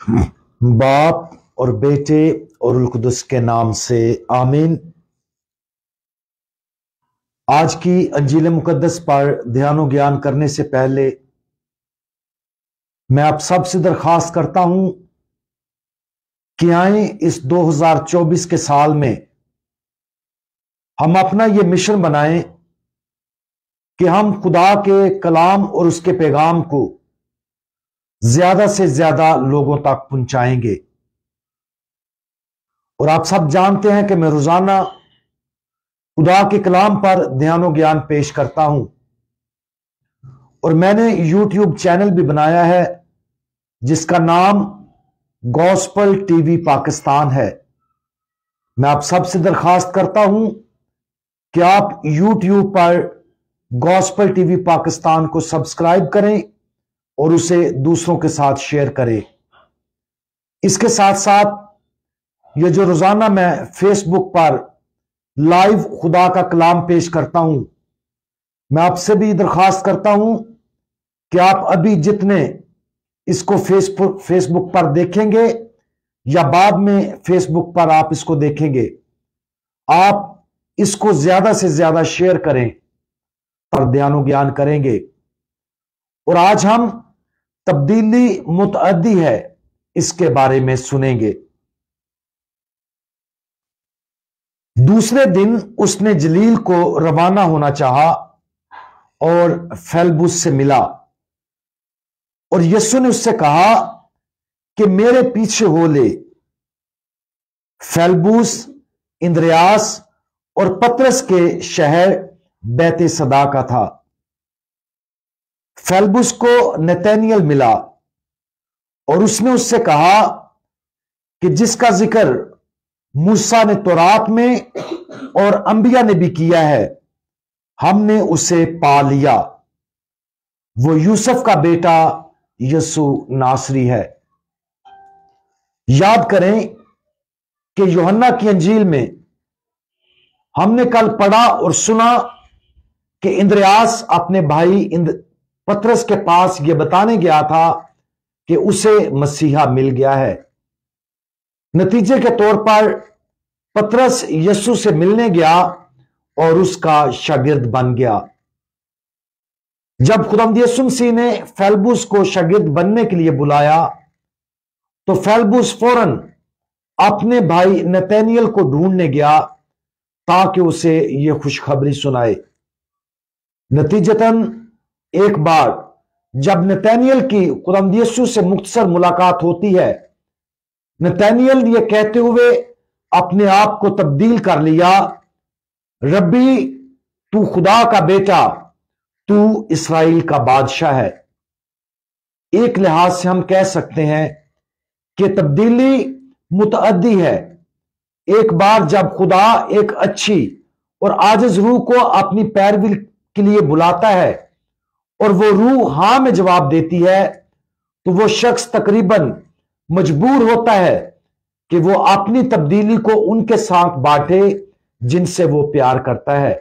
बाप और बेटे और रूह कुदस के नाम से आमीन। आज की अंजील मुकद्दस पर ध्यान और ज्ञान करने से पहले मैं आप सबसे दरखास्त करता हूं कि आए इस 2024 के साल में हम अपना ये मिशन बनाएं कि हम खुदा के कलाम और उसके पैगाम को ज्यादा से ज्यादा लोगों तक पहुंचाएंगे। और आप सब जानते हैं कि मैं रोजाना खुदा के कलाम पर ध्यान और ज्ञान पेश करता हूं और मैंने यूट्यूब चैनल भी बनाया है जिसका नाम गॉस्पल टीवी पाकिस्तान है। मैं आप सबसे दरखास्त करता हूं कि आप यूट्यूब पर गॉस्पल टीवी पाकिस्तान को सब्सक्राइब करें और उसे दूसरों के साथ शेयर करें। इसके साथ साथ ये जो रोजाना मैं फेसबुक पर लाइव खुदा का कलाम पेश करता हूं, मैं आपसे भी दरखास्त करता हूं कि आप अभी जितने इसको फेसबुक पर देखेंगे या बाद में फेसबुक पर आप इसको देखेंगे, आप इसको ज्यादा से ज्यादा शेयर करें और ध्यान ज्ञान करेंगे। और आज हम तब्दीली मुतअद्दी है इसके बारे में सुनेंगे। दूसरे दिन उसने जलील को रवाना होना चाहा और फेलबुस से मिला और यीशु ने उससे कहा कि मेरे पीछे हो ले। फेलबुस इंद्रियास और पतरस के शहर बैते सदा का था। फेलबुस को नतनएल मिला और उसने उससे कहा कि जिसका जिक्र मूसा ने तौरात में और अंबिया ने भी किया है, हमने उसे पा लिया। वो यूसुफ का बेटा यीशु नासरी है। याद करें कि यूहन्ना की अंजील में हमने कल पढ़ा और सुना कि इंद्रियास अपने भाई पतरस के पास यह बताने गया था कि उसे मसीहा मिल गया है। नतीजे के तौर पर पतरस यीशु से मिलने गया और उसका शागिर्द बन गया। जब खुदावंद यीशु मसीह ने फेलबुस को शागिर्द बनने के लिए बुलाया तो फेलबुस फौरन अपने भाई नतनएल को ढूंढने गया ताकि उसे यह खुशखबरी सुनाए। नतीजतन एक बार जब नतनएल की खुदावंद यीशु से मुख्तसर मुलाकात होती है, नतनएल ये कहते हुए अपने आप को तब्दील कर लिया, रब्बी तू खुदा का बेटा, तू इस्राएल का बादशाह है। एक लिहाज से हम कह सकते हैं कि तब्दीली मुतअद्दी है। एक बार जब खुदा एक अच्छी और आजिज रूह को अपनी पैरवी के लिए बुलाता है और वो रूह हां में जवाब देती है, तो वो शख्स तकरीबन मजबूर होता है कि वो अपनी तब्दीली को उनके साथ बांटे जिनसे वो प्यार करता है।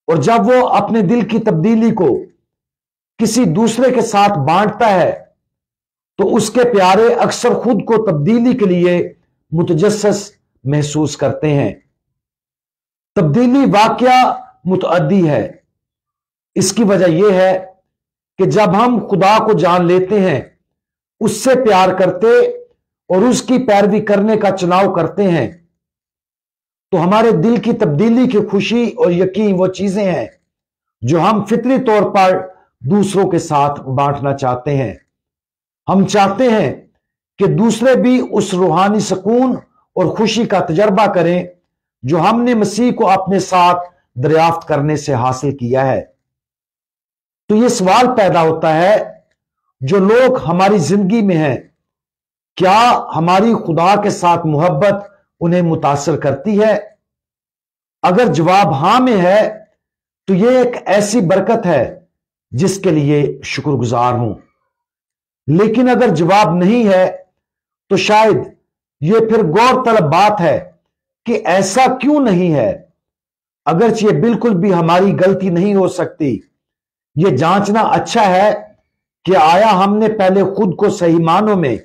और जब वो अपने दिल की तब्दीली को किसी दूसरे के साथ बांटता है तो उसके प्यारे अक्सर खुद को तब्दीली के लिए मुतजस्सिस महसूस करते हैं। तब्दीली वाकया मुतअद्दी है। इसकी वजह यह है कि जब हम खुदा को जान लेते हैं, उससे प्यार करते और उसकी पैरवी करने का चुनाव करते हैं, तो हमारे दिल की तब्दीली की खुशी और यकीन वो चीजें हैं जो हम फितरी तौर पर दूसरों के साथ बांटना चाहते हैं। हम चाहते हैं कि दूसरे भी उस रूहानी सुकून और खुशी का तजर्बा करें जो हमने मसीह को अपने साथ दरियाफ्त करने से हासिल किया है। तो यह सवाल पैदा होता है, जो लोग हमारी जिंदगी में हैं, क्या हमारी खुदा के साथ मोहब्बत उन्हें मुतासर करती है? अगर जवाब हां में है तो यह एक ऐसी बरकत है जिसके लिए शुक्रगुजार हूं। लेकिन अगर जवाब नहीं है तो शायद यह फिर गौर तलब बात है कि ऐसा क्यों नहीं है। अगरचे यह बिल्कुल भी हमारी गलती नहीं हो सकती, यह जांचना अच्छा है कि आया हमने पहले खुद को सही मानों में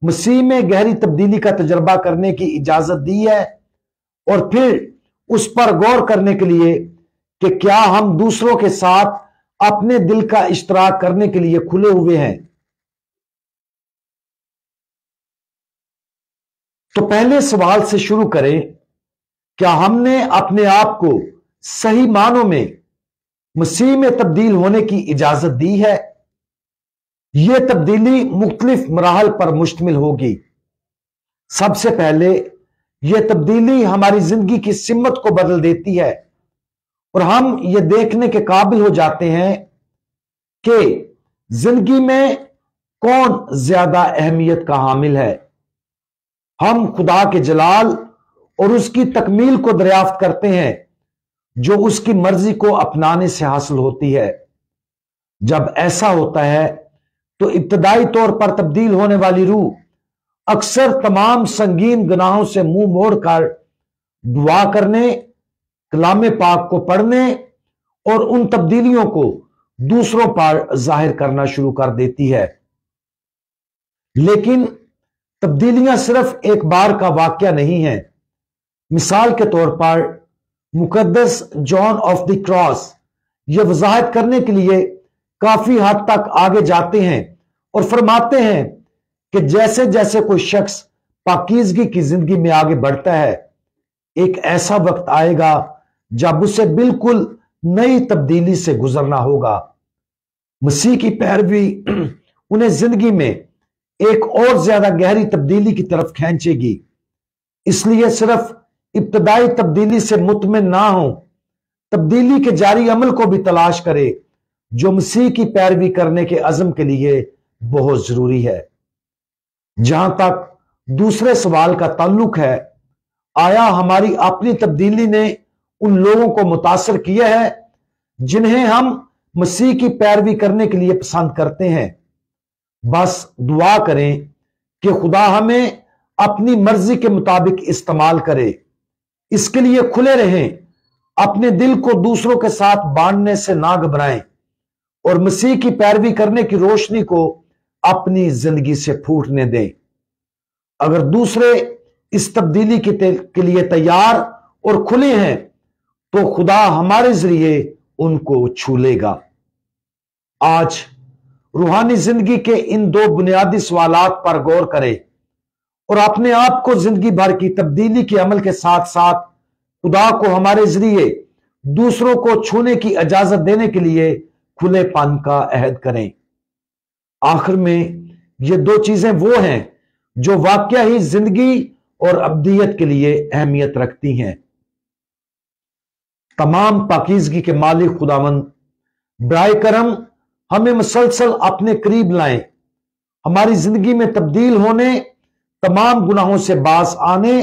मसीह में गहरी तब्दीली का तजर्बा करने की इजाजत दी है, और फिर उस पर गौर करने के लिए कि क्या हम दूसरों के साथ अपने दिल का इश्तराक करने के लिए खुले हुए हैं। तो पहले सवाल से शुरू करें, क्या हमने अपने आप को सही मानों में मसीह में तब्दील होने की इजाजत दी है? यह तब्दीली मुख्तलिफ मराहल पर मुश्तमिल होगी। सबसे पहले यह तब्दीली हमारी जिंदगी की सिमत को बदल देती है और हम यह देखने के काबिल हो जाते हैं कि जिंदगी में कौन ज्यादा अहमियत का हामिल है। हम खुदा के जलाल और उसकी तकमील को दरियाफ्त करते हैं जो उसकी मर्जी को अपनाने से हासिल होती है। जब ऐसा होता है तो इब्तदाई तौर पर तब्दील होने वाली रूह अक्सर तमाम संगीन गुनाहों से मुंह मोड़कर दुआ करने, कलाम पाक को पढ़ने और उन तब्दीलियों को दूसरों पर जाहिर करना शुरू कर देती है। लेकिन तब्दीलियां सिर्फ एक बार का वाकया नहीं है। मिसाल के तौर पर मुकद्दस जॉन ऑफ द क्रॉस यह वजाहत करने के लिए काफी हद तक आगे जाते हैं और फरमाते हैं कि जैसे जैसे कोई शख्स पाकीज़गी की जिंदगी में आगे बढ़ता है, एक ऐसा वक्त आएगा जब उसे बिल्कुल नई तब्दीली से गुजरना होगा। मसीह की पैरवी उन्हें जिंदगी में एक और ज्यादा गहरी तब्दीली की तरफ खींचेगी। इसलिए सिर्फ इब्तदाई तब्दीली से मुतमिन ना हो, तब्दीली के जारी अमल को भी तलाश करे जो मसीह की पैरवी करने के अज़म के लिए बहुत जरूरी है। जहां तक दूसरे सवाल का ताल्लुक है, आया हमारी अपनी तब्दीली ने उन लोगों को मुतासर किया है जिन्हें हम मसीह की पैरवी करने के लिए पसंद करते हैं? बस दुआ करें कि खुदा हमें अपनी मर्जी के मुताबिक इस्तेमाल करे। इसके लिए खुले रहें, अपने दिल को दूसरों के साथ बांटने से ना घबराएं और मसीह की पैरवी करने की रोशनी को अपनी जिंदगी से फूटने दें। अगर दूसरे इस तब्दीली के लिए तैयार और खुले हैं तो खुदा हमारे जरिए उनको छू लेगा। आज रूहानी जिंदगी के इन दो बुनियादी सवालात पर गौर करें और अपने आप को जिंदगी भर की तब्दीली के अमल के साथ साथ खुदा को हमारे जरिए दूसरों को छूने की इजाजत देने के लिए खुलेपन का अहद करें। आखिर में ये दो चीजें वो हैं जो वाकया ही जिंदगी और अब्दियत के लिए अहमियत रखती हैं। तमाम पाकीज़गी के मालिक खुदावंद बराए करम हमें मुसलसल अपने करीब लाएं, हमारी जिंदगी में तब्दील होने, तमाम गुनाहों से बाज आने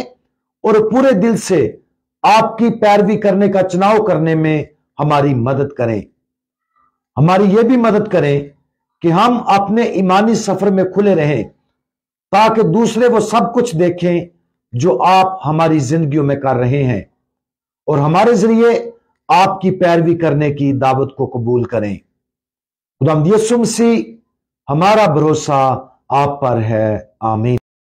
और पूरे दिल से आपकी पैरवी करने का चुनाव करने में हमारी मदद करें। हमारी यह भी मदद करें कि हम अपने ईमानी सफर में खुले रहें ताकि दूसरे वो सब कुछ देखें जो आप हमारी जिंदगियों में कर रहे हैं और हमारे जरिए आपकी पैरवी करने की दावत को कबूल करें। खुदावंद यीशु मसीह हमारा भरोसा आप पर है। आमीन।